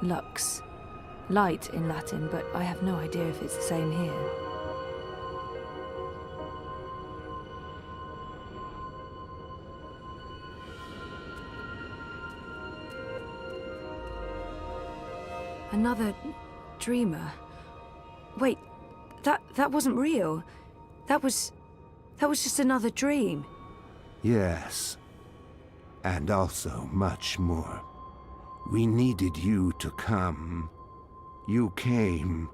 Lux. Light in Latin, but I have no idea if it's the same here. Another dreamer. Wait, that wasn't real. That was just another dream. Yes. And also much more. We needed you to come. You came.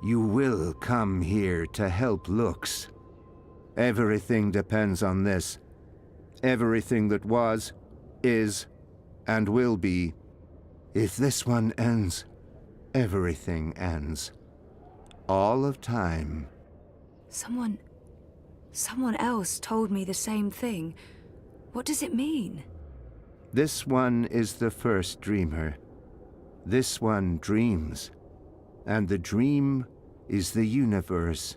You will come here to help Lux. Everything depends on this. Everything that was, is, and will be. If this one ends, everything ends. All of time. Someone else told me the same thing. What does it mean? This one is the first dreamer. This one dreams. And the dream is the universe.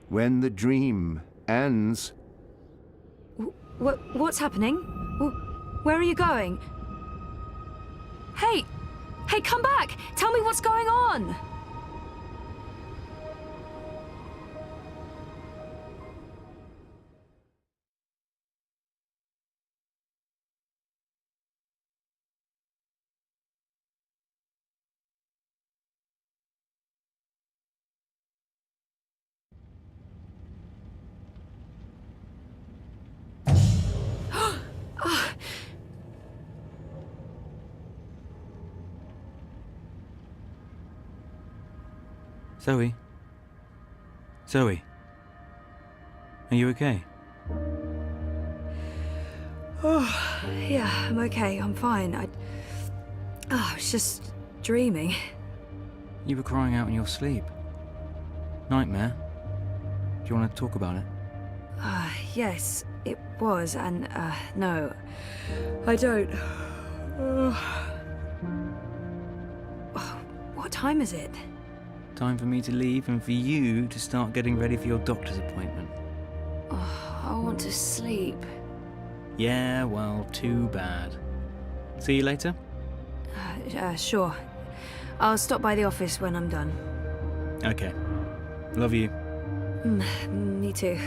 When the dream ends... What's happening? Where are you going? Hey! Hey, come back! Tell me what's going on! Zoe? Zoe? Are you okay? Oh, yeah, I'm okay. I'm fine. I was just dreaming. You were crying out in your sleep. Nightmare? Do you want to talk about it? Yes, it was, and, no. I don't. What time is it? Time for me to leave and for you to start getting ready for your doctor's appointment. Oh, I want to sleep. Yeah, well, too bad. See you later? Sure. I'll stop by the office when I'm done. Okay. Love you. Me too.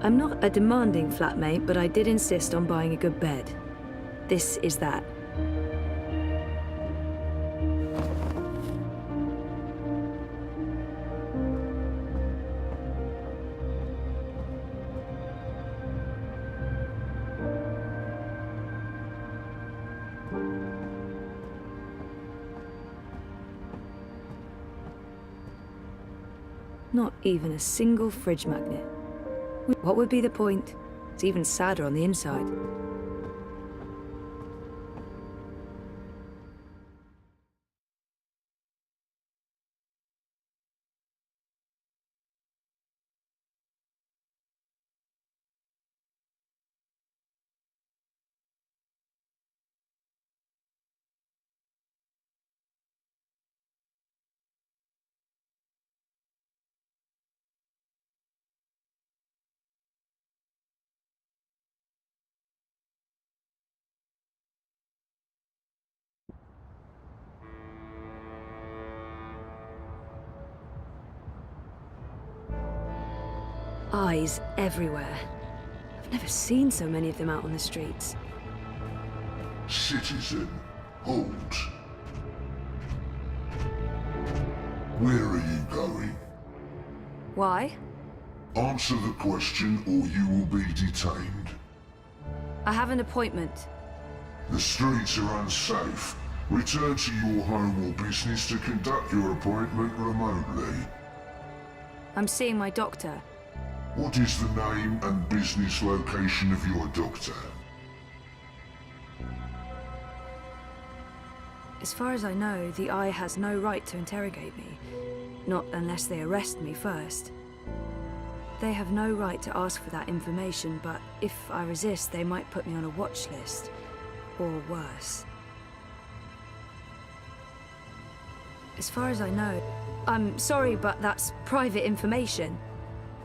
I'm not a demanding flatmate, but I did insist on buying a good bed. This is that. Not even a single fridge magnet. What would be the point? It's even sadder on the inside. Eyes everywhere. I've never seen so many of them out on the streets. Citizen, hold. Where are you going? Why? Answer the question or you will be detained. I have an appointment. The streets are unsafe. Return to your home or business to conduct your appointment remotely. I'm seeing my doctor. What is the name and business location of your doctor? As far as I know, the Eye has no right to interrogate me. Not unless they arrest me first. They have no right to ask for that information, but if I resist, they might put me on a watch list. Or worse. As far as I know, I'm sorry, but that's private information.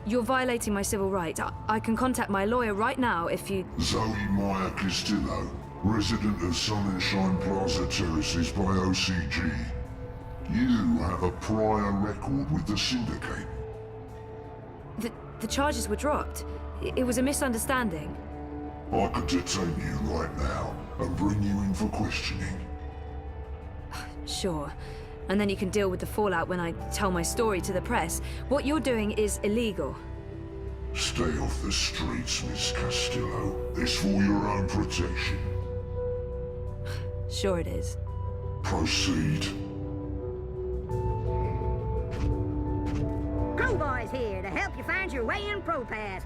You're violating my civil rights. I can contact my lawyer right now if you... Zoe Meyer Castillo, resident of Sunshine Plaza Terraces by OCG. You have a prior record with the Syndicate. The charges were dropped. It was a misunderstanding. I could detain you right now and bring you in for questioning. Sure. And then you can deal with the fallout when I tell my story to the press. What you're doing is illegal. Stay off the streets, Miss Castillo. It's for your own protection. Sure it is. Proceed. Crowboy's here to help you find your way in ProPass.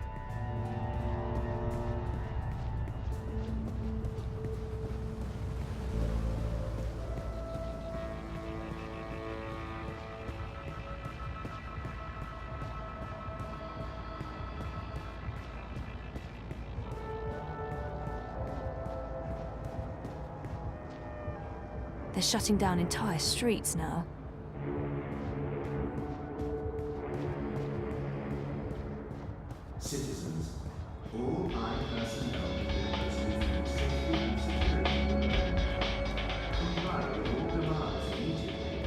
They're shutting down entire streets now. Citizens, all personnel members within safety and security. Comply with all demands immediately.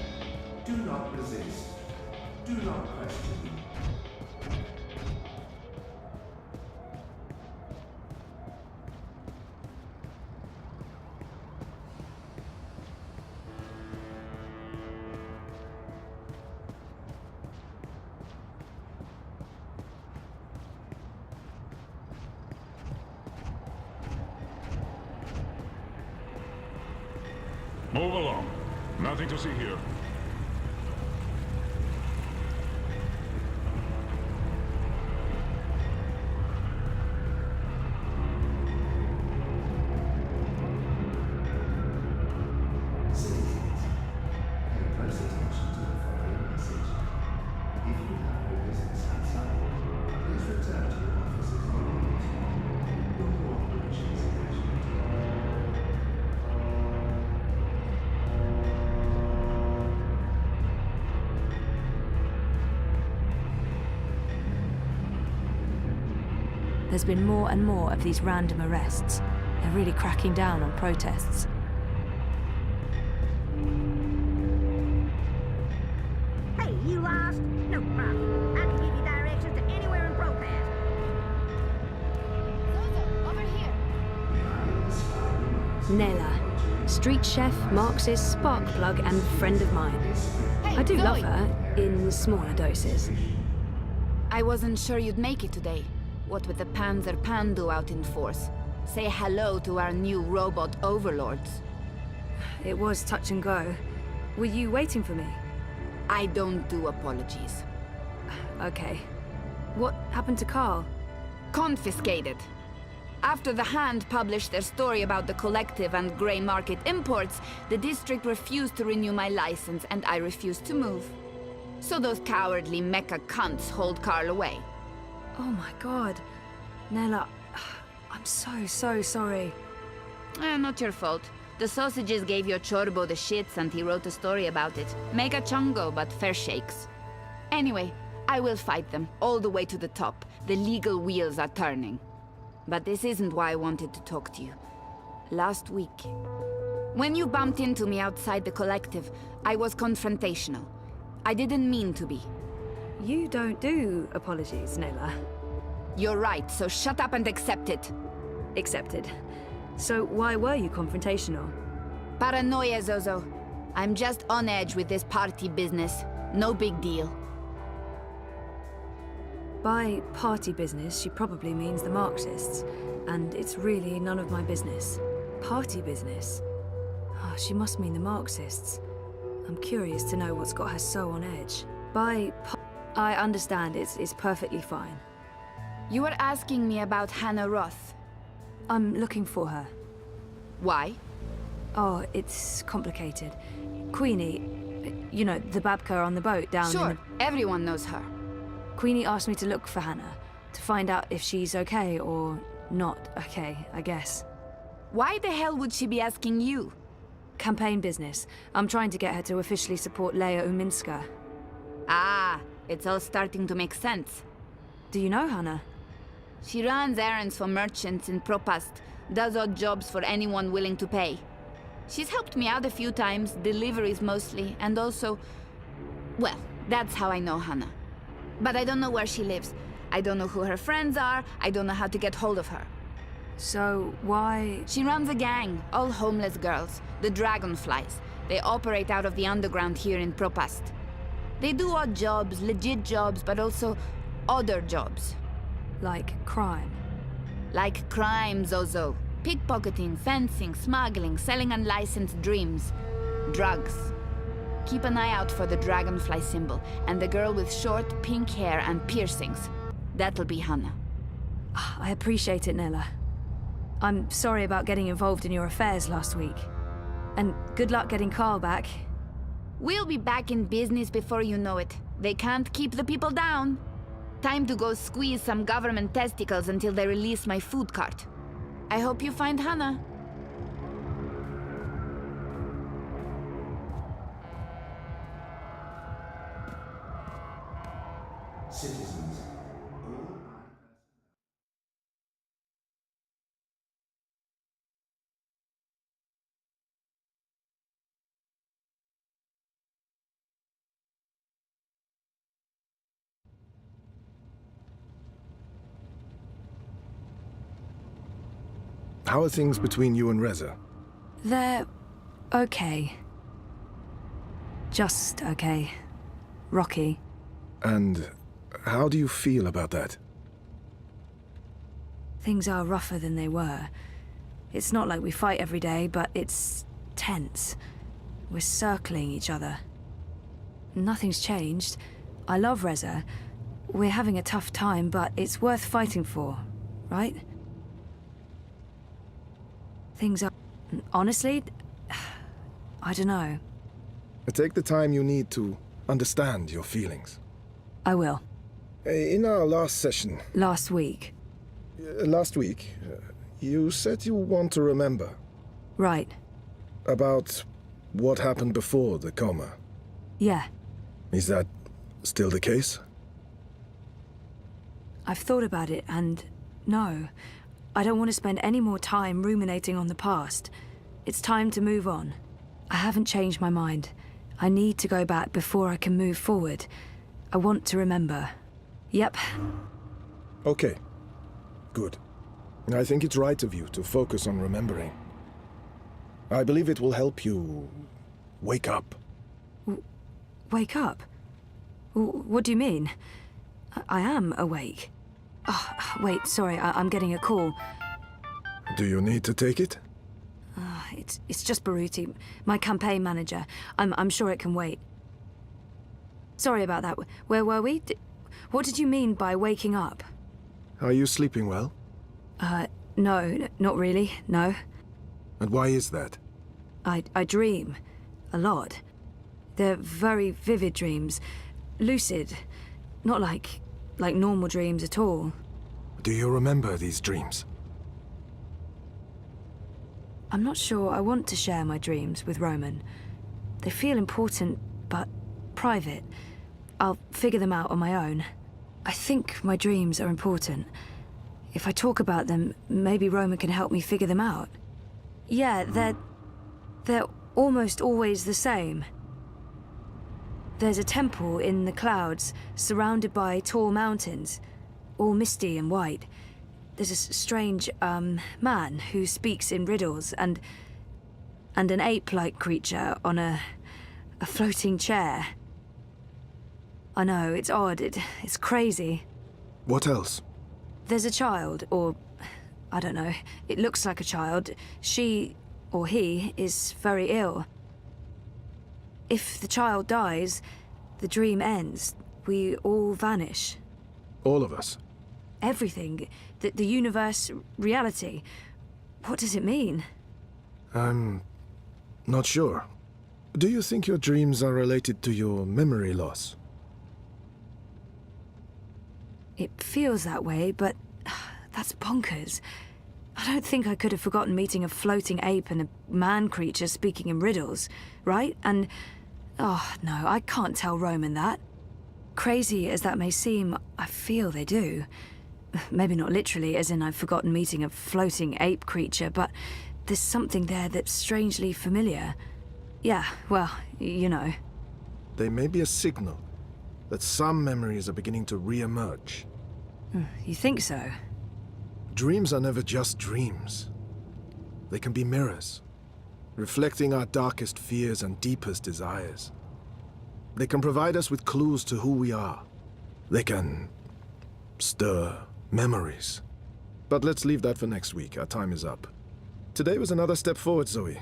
Do not resist. Do not question. Move along. Nothing to see here. Citizens, pay close attention to the following message. If you have no business outside, please return to your offices immediately. Your cooperation is appreciated. There's been more and more of these random arrests. They're really cracking down on protests. Hey, you lost? No problem. I can give you directions to anywhere in ProPass. Over here. Nella, street chef, Marxist, spark plug, and friend of mine. Hey, I do love Zoe. her, in smaller doses. I wasn't sure you'd make it today. What with the Panzer Pandu out in force. Say hello to our new robot overlords. It was touch and go. Were you waiting for me? I don't do apologies. Okay. What happened to Carl? Confiscated. After the Hand published their story about the Collective and grey market imports, the district refused to renew my license and I refused to move. So those cowardly mecha cunts hold Carl away. Oh my god. Nella, I'm so sorry. Not your fault. The sausages gave your Chorbo the shits and he wrote a story about it. Mega chungo, but fair shakes. Anyway, I will fight them, all the way to the top. The legal wheels are turning. But this isn't why I wanted to talk to you. Last week, when you bumped into me outside the Collective, I was confrontational. I didn't mean to be. You don't do apologies, Nella. You're right, so shut up and accept it. Accepted. So why were you confrontational? Paranoia, Zozo. I'm just on edge with this party business. No big deal. By party business, she probably means the Marxists. And it's really none of my business. Party business? Oh, she must mean the Marxists. I'm curious to know what's got her so on edge. I understand, it's perfectly fine. You were asking me about Hannah Roth. I'm looking for her. Why? Oh, it's complicated. Queenie, you know, the Babka on the boat down in Sure, everyone knows her. Queenie asked me to look for Hannah, to find out if she's okay or not okay, I guess. Why the hell would she be asking you? campaign business. I'm trying to get her to officially support Leia Uminska. Ah, it's all starting to make sense. Do you know Hannah? She runs errands for merchants in Propast, does odd jobs for anyone willing to pay. She's helped me out a few times, deliveries mostly, and also... Well, that's how I know Hannah. But I don't know where she lives. I don't know who her friends are, I don't know how to get hold of her. So, why... She runs a gang, all homeless girls, the Dragonflies. They operate out of the underground here in Propast. They do odd jobs, legit jobs, but also odder jobs. like crime? Like crime, Zozo. Pickpocketing, fencing, smuggling, selling unlicensed dreams. Drugs. Keep an eye out for the dragonfly symbol, and the girl with short, pink hair and piercings. That'll be Hannah. I appreciate it, Nella. I'm sorry about getting involved in your affairs last week. And good luck getting Carl back. We'll be back in business before you know it. They can't keep the people down. Time to go squeeze some government testicles until they release my food cart. I hope you find Hannah. Citizens, how are things between you and Reza? They're okay. Just okay. Rocky. And how do you feel about that? Things are rougher than they were. It's not like we fight every day, but it's tense. We're circling each other. Nothing's changed. I love Reza. We're having a tough time, but it's worth fighting for, right? Things are... Honestly, I don't know. Take the time you need to understand your feelings. I will. In our last session... Last week. Last week, you said you want to remember. Right. About what happened before the coma. Yeah. Is that still the case? I've thought about it, and no. I don't want to spend any more time ruminating on the past. It's time to move on. I haven't changed my mind. I need to go back before I can move forward. I want to remember. Yep. Okay. Good. I think it's right of you to focus on remembering. I believe it will help you wake up. Wake up? What do you mean? I am awake. Oh, wait, sorry, I'm getting a call. Do you need to take it? It's just Baruti, my campaign manager. I'm sure it can wait. Sorry about that. Where were we? What did you mean by waking up? Are you sleeping well? No, not really, no. And why is that? I dream. A lot. They're very vivid dreams. Lucid. Not like normal dreams at all. Do you remember these dreams? I'm not sure I want to share my dreams with Roman. They feel important, but private. I'll figure them out on my own. I think my dreams are important. If I talk about them, maybe Roman can help me figure them out. Yeah, they're almost always the same. There's a temple in the clouds, surrounded by tall mountains, all misty and white. There's a strange, man who speaks in riddles, and an ape-like creature on a floating chair. I know, it's odd, it's crazy. What else? There's a child, or... I don't know. It looks like a child. She, or he, is very ill. If the child dies, the dream ends. We all vanish. All of us? Everything. The universe, reality. What does it mean? I'm not sure. Do you think your dreams are related to your memory loss? It feels that way, but that's bonkers. I don't think I could have forgotten meeting a floating ape and a man creature speaking in riddles, right? And... oh, no, I can't tell Roman that. Crazy as that may seem, I feel they do. Maybe not literally, as in I've forgotten meeting a floating ape creature, but there's something there that's strangely familiar. Yeah, well, you know. They may be a signal that some memories are beginning to re-emerge. You think so? Dreams are never just dreams. They can be mirrors, reflecting our darkest fears and deepest desires. They can provide us with clues to who we are. They can stir memories. But let's leave that for next week. Our time is up. Today was another step forward, Zoe.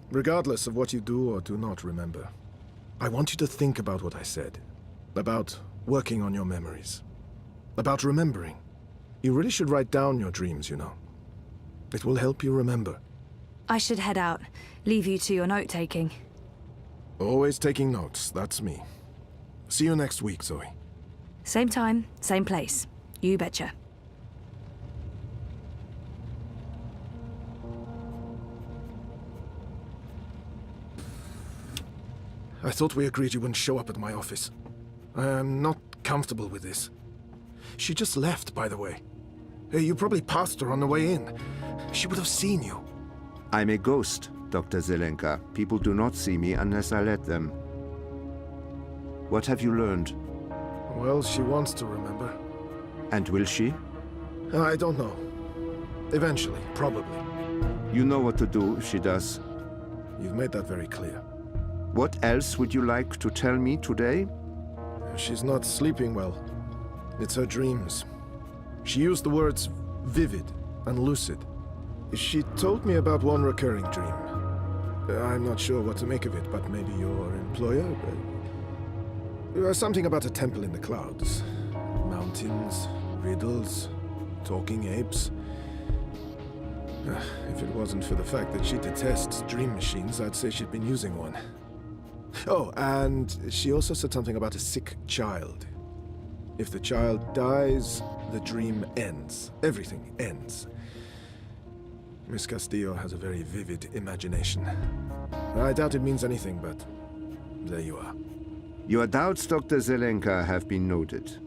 Regardless of what you do or do not remember, I want you to think about what I said. About working on your memories. About remembering. You really should write down your dreams, you know. It will help you remember. I should head out. Leave you to your note-taking. Always taking notes, that's me. See you next week, Zoe. Same time, same place. You betcha. I thought we agreed you wouldn't show up at my office. I am not comfortable with this. She just left, by the way. Hey, you probably passed her on the way in. She would have seen you. I'm a ghost, Dr. Zelenka. People do not see me unless I let them. What have you learned? Well, she wants to remember. And will she? I don't know. Eventually, probably. You know what to do if she does. You've made that very clear. What else would you like to tell me today? She's not sleeping well. It's her dreams. She used the words vivid and lucid. She told me about one recurring dream. I'm not sure what to make of it, but maybe your employer? Something about a temple in the clouds. Mountains, riddles, talking apes. If it wasn't for the fact that she detests dream machines, I'd say she'd been using one. Oh, and she also said something about a sick child. If the child dies, the dream ends. Everything ends. Miss Castillo has a very vivid imagination. I doubt it means anything, but there you are. Your doubts, Dr. Zelenka, have been noted.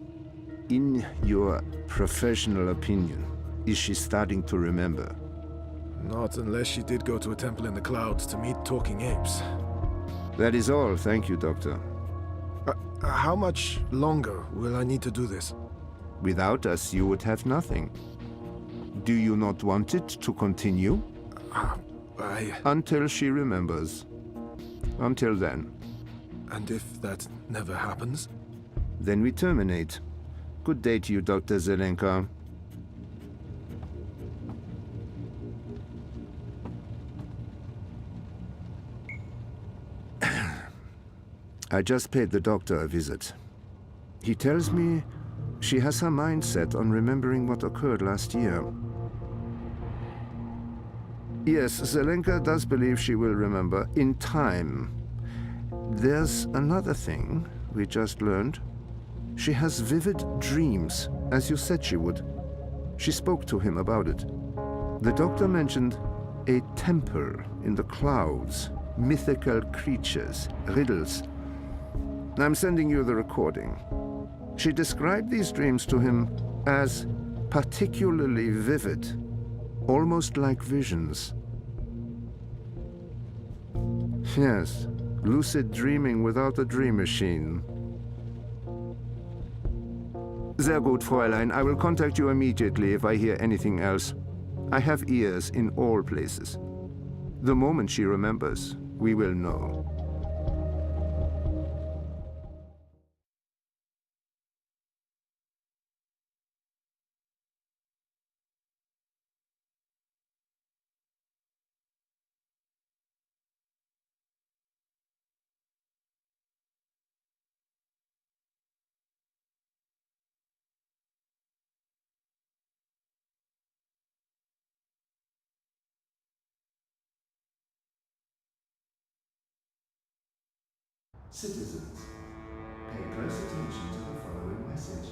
In your professional opinion, is she starting to remember? Not unless she did go to a temple in the clouds to meet talking apes. That is all. Thank you, Doctor. How much longer will I need to do this? Without us, you would have nothing. Do you not want it to continue? Until she remembers. Until then. And if that never happens? Then we terminate. Good day to you, Dr. Zelenka. I just paid the doctor a visit. He tells me she has her mind set on remembering what occurred last year. Yes, Zelenka does believe she will remember in time. There's another thing we just learned. She has vivid dreams, as you said she would. She spoke to him about it. The doctor mentioned a temple in the clouds, mythical creatures, riddles. I'm sending you the recording. She described these dreams to him as particularly vivid, almost like visions. Yes, lucid dreaming without a dream machine. Sehr gut, Fräulein. I will contact you immediately if I hear anything else. I have ears in all places. The moment she remembers, we will know. Citizens, pay close attention to the following message.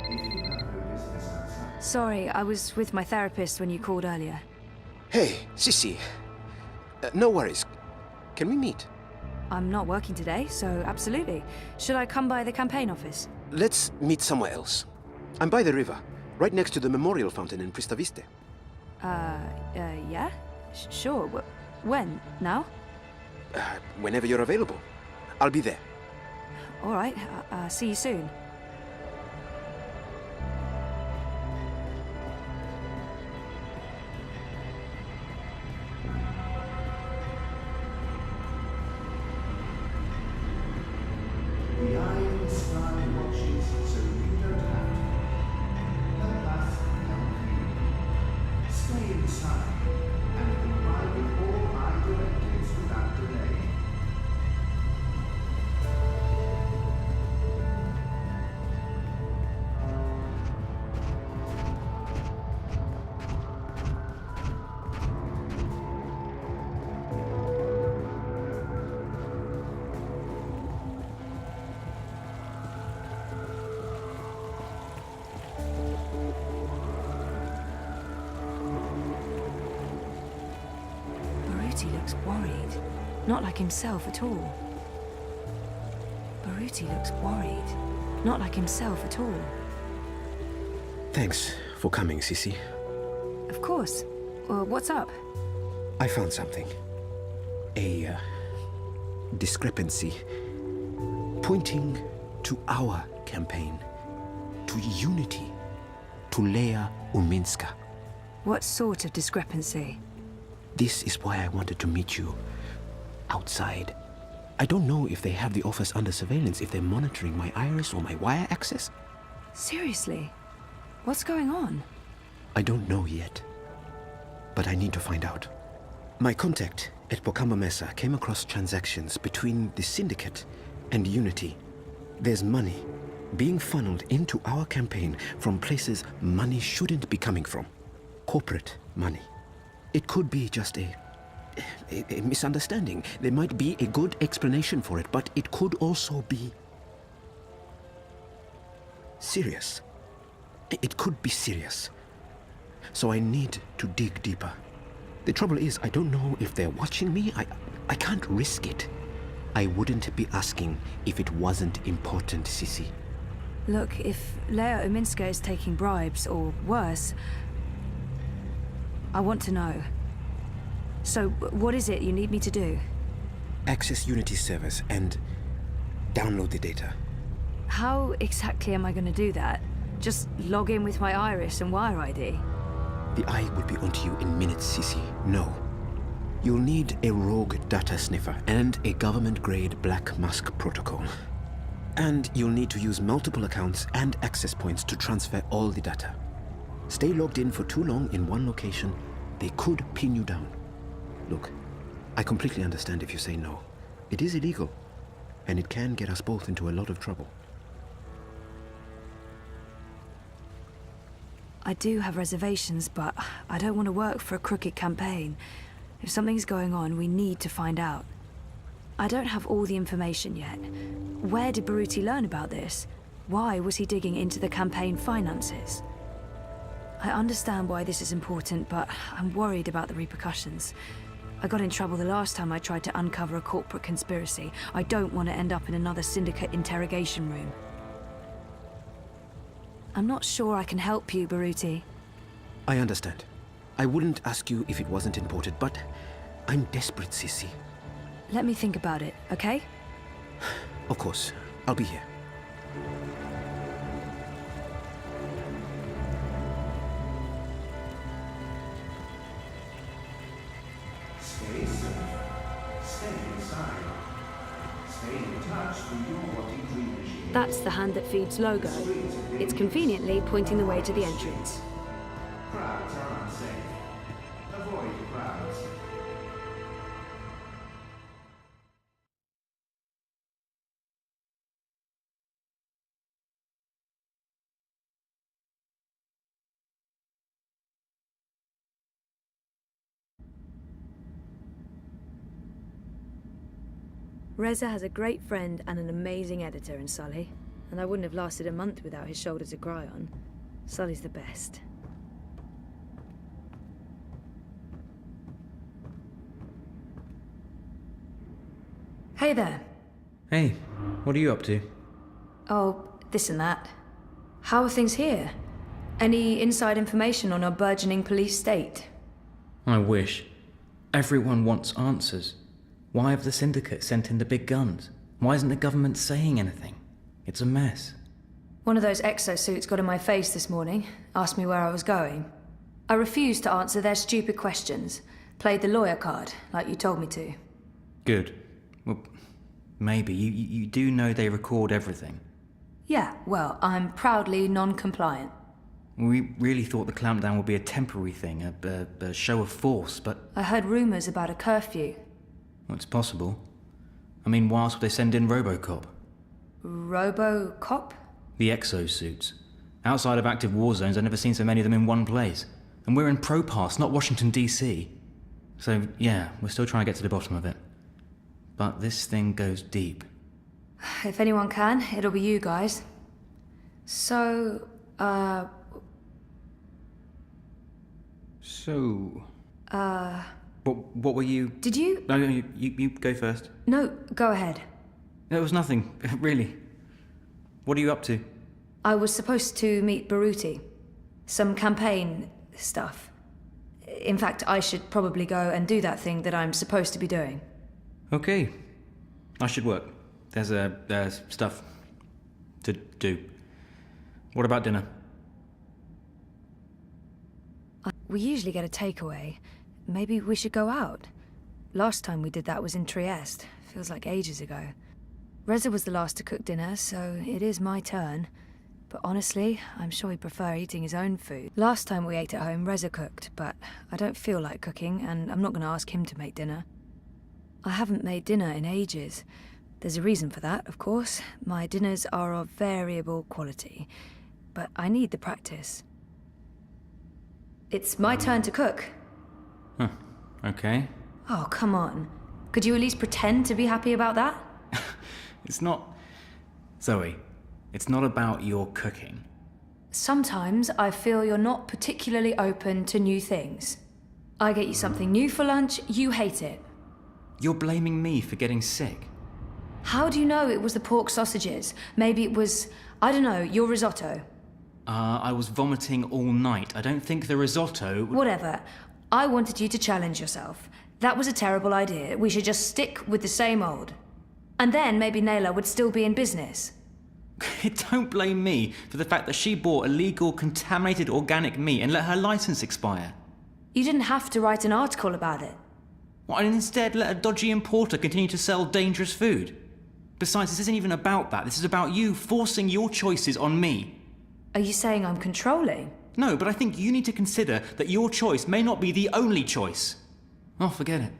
If you have no business outside, Sorry, I was with my therapist when you called earlier. Hey, Sissy. No worries. Can we meet? I'm not working today, so absolutely. Should I come by the campaign office? Let's meet somewhere else. I'm by the river, right next to the memorial fountain in Pristaviste. Yeah? Sure. When? Now? Whenever you're available. I'll be there. All right. See you soon. The eye in the sky watches, so you don't have to. The path help you. Stay inside and comply with all eye directives without delay. Baruti looks worried. Not like himself at all. Baruti looks worried. Not like himself at all. Thanks for coming, Sissy. Of course. What's up? I found something. A discrepancy pointing to our campaign, to unity, to Leia Uminska. What sort of discrepancy? This is why I wanted to meet you outside. I don't know if they have the office under surveillance, if they're monitoring my iris or my wire access. Seriously? What's going on? I don't know yet, but I need to find out. My contact at Bocama Mesa came across transactions between the Syndicate and Unity. There's money being funneled into our campaign from places money shouldn't be coming from. Corporate money. It could be just a misunderstanding. There might be a good explanation for it, but it could also be serious. It could be serious. So I need to dig deeper. The trouble is, I don't know if they're watching me. I can't risk it. I wouldn't be asking if it wasn't important, Sissy. Look, if Leia Uminska is taking bribes, or worse, I want to know. So, what is it you need me to do? Access Unity servers and download the data. How exactly am I going to do that? Just log in with my iris and wire ID? The eye will be onto you in minutes, Sissy. No. You'll need a rogue data sniffer and a government-grade Black Mask protocol. And you'll need to use multiple accounts and access points to transfer all the data. Stay logged in for too long in one location, they could pin you down. Look, I completely understand if you say no. It is illegal, and it can get us both into a lot of trouble. I do have reservations, but I don't want to work for a crooked campaign. If something's going on, we need to find out. I don't have all the information yet. Where did Baruti learn about this? Why was he digging into the campaign finances? I understand why this is important, but I'm worried about the repercussions. I got in trouble the last time I tried to uncover a corporate conspiracy. I don't want to end up in another Syndicate interrogation room. I'm not sure I can help you, Baruti. I understand. I wouldn't ask you if it wasn't important, but I'm desperate, Sissy. Let me think about it, okay? Of course. I'll be here. Stay safe. Stay inside. Stay in touch with your body dream machine. That's the Hand That Feeds logo. It's conveniently pointing the way to the entrance. Crowds are unsafe. Avoid crowds. Reza has a great friend and an amazing editor in Sully, and I wouldn't have lasted a month without his shoulder to cry on. Sully's the best. Hey there. Hey, what are you up to? Oh, this and that. How are things here? Any inside information on our burgeoning police state? I wish. Everyone wants answers. Why have the Syndicate sent in the big guns? Why isn't the government saying anything? It's a mess. One of those exosuits got in my face this morning, asked me where I was going. I refused to answer their stupid questions. Played the lawyer card, like you told me to. Good. Well, maybe. You do know they record everything. Yeah, well, I'm proudly non-compliant. We really thought the clampdown would be a temporary thing, a show of force, but... I heard rumours about a curfew. Well, it's possible. I mean, why else would they send in Robocop? Robocop? The exosuits. Outside of active war zones, I've never seen so many of them in one place. And we're in Propass, not Washington, D.C. So, yeah, we're still trying to get to the bottom of it. But this thing goes deep. If anyone can, it'll be you guys. So, What were you... Did you... No, you go first. No, go ahead. There was nothing, really. What are you up to? I was supposed to meet Baruti. Some campaign stuff. In fact, I should probably go and do that thing that I'm supposed to be doing. Okay. I should work. There's stuff to do. What about dinner? We usually get a takeaway. Maybe we should go out. Last time we did that was in Trieste. Feels like ages ago. Reza was the last to cook dinner, so it is my turn. But honestly, I'm sure he'd prefer eating his own food. Last time we ate at home, Reza cooked, but I don't feel like cooking, and I'm not going to ask him to make dinner. I haven't made dinner in ages. There's a reason for that, of course. My dinners are of variable quality, but I need the practice. It's my turn to cook. Huh. Okay. Oh, come on. Could you at least pretend to be happy about that? It's not... Zoe, it's not about your cooking. Sometimes I feel you're not particularly open to new things. I get you something new for lunch, you hate it. You're blaming me for getting sick. How do you know it was the pork sausages? Maybe it was, I don't know, your risotto. I was vomiting all night. I don't think the risotto... Whatever. I wanted you to challenge yourself. That was a terrible idea. We should just stick with the same old. And then maybe Nayla would still be in business. Don't blame me for the fact that she bought illegal, contaminated organic meat and let her license expire. You didn't have to write an article about it. Well, and instead let a dodgy importer continue to sell dangerous food. Besides, this isn't even about that. This is about you forcing your choices on me. Are you saying I'm controlling? No, but I think you need to consider that your choice may not be the only choice. Oh, forget it.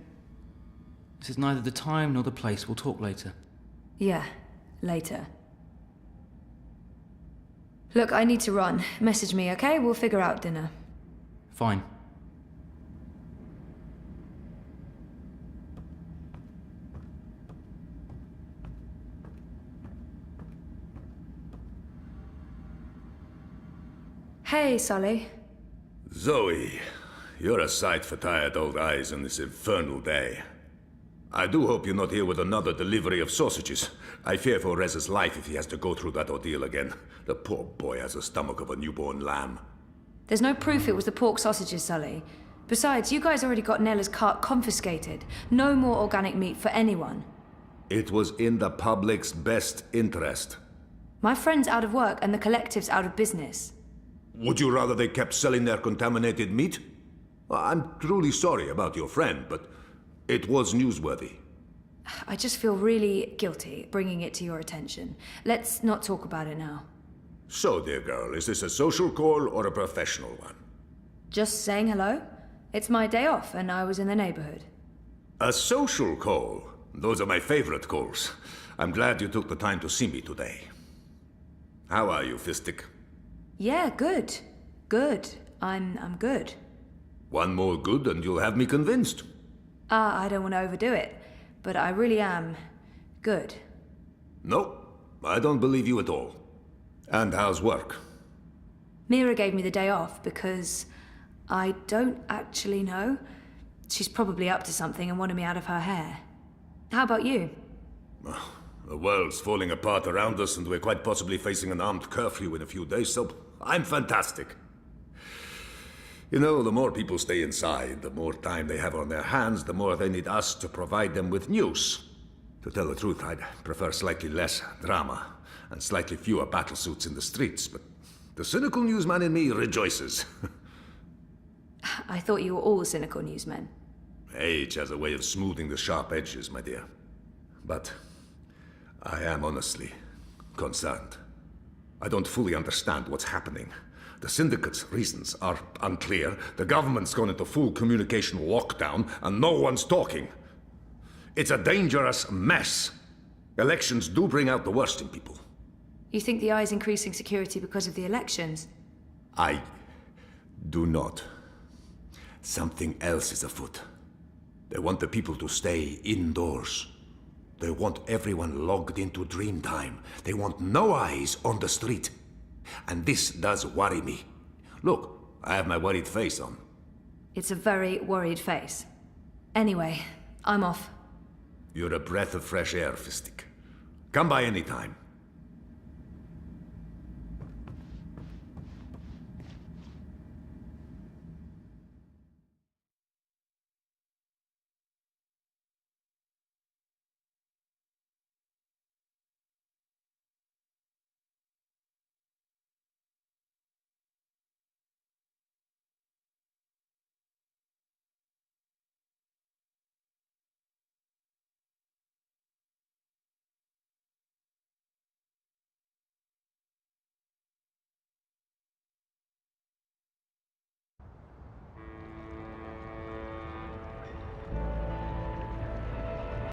This is neither the time nor the place. We'll talk later. Yeah, later. Look, I need to run. Message me, okay? We'll figure out dinner. Fine. Hey, Sully. Zoe, you're a sight for tired old eyes on this infernal day. I do hope you're not here with another delivery of sausages. I fear for Reza's life if he has to go through that ordeal again. The poor boy has the stomach of a newborn lamb. There's no proof it was the pork sausages, Sully. Besides, you guys already got Nella's cart confiscated. No more organic meat for anyone. It was in the public's best interest. My friend's out of work and the collective's out of business. Would you rather they kept selling their contaminated meat? I'm truly sorry about your friend, but it was newsworthy. I just feel really guilty bringing it to your attention. Let's not talk about it now. So, dear girl, is this a social call or a professional one? Just saying hello. It's my day off and I was in the neighborhood. A social call? Those are my favorite calls. I'm glad you took the time to see me today. How are you, Fistic? Yeah, good. Good. I'm good. One more good and you'll have me convinced. I don't want to overdo it, but I really am good. No, I don't believe you at all. And how's work? Mira gave me the day off because I don't actually know. She's probably up to something and wanted me out of her hair. How about you? The world's falling apart around us, and we're quite possibly facing an armed curfew in a few days, so I'm fantastic. You know, the more people stay inside, the more time they have on their hands, the more they need us to provide them with news. To tell the truth, I'd prefer slightly less drama and slightly fewer battlesuits in the streets, but the cynical newsman in me rejoices. I thought you were all cynical newsmen. Age has a way of smoothing the sharp edges, my dear. But I am honestly concerned. I don't fully understand what's happening. The Syndicate's reasons are unclear, the government's gone into full communication lockdown, and no one's talking. It's a dangerous mess. Elections do bring out the worst in people. You think the Eye's increasing security because of the elections? I do not. Something else is afoot. They want the people to stay indoors. They want everyone logged into Dreamtime. They want no eyes on the street. And this does worry me. Look, I have my worried face on. It's a very worried face. Anyway, I'm off. You're a breath of fresh air, Fistic. Come by any time.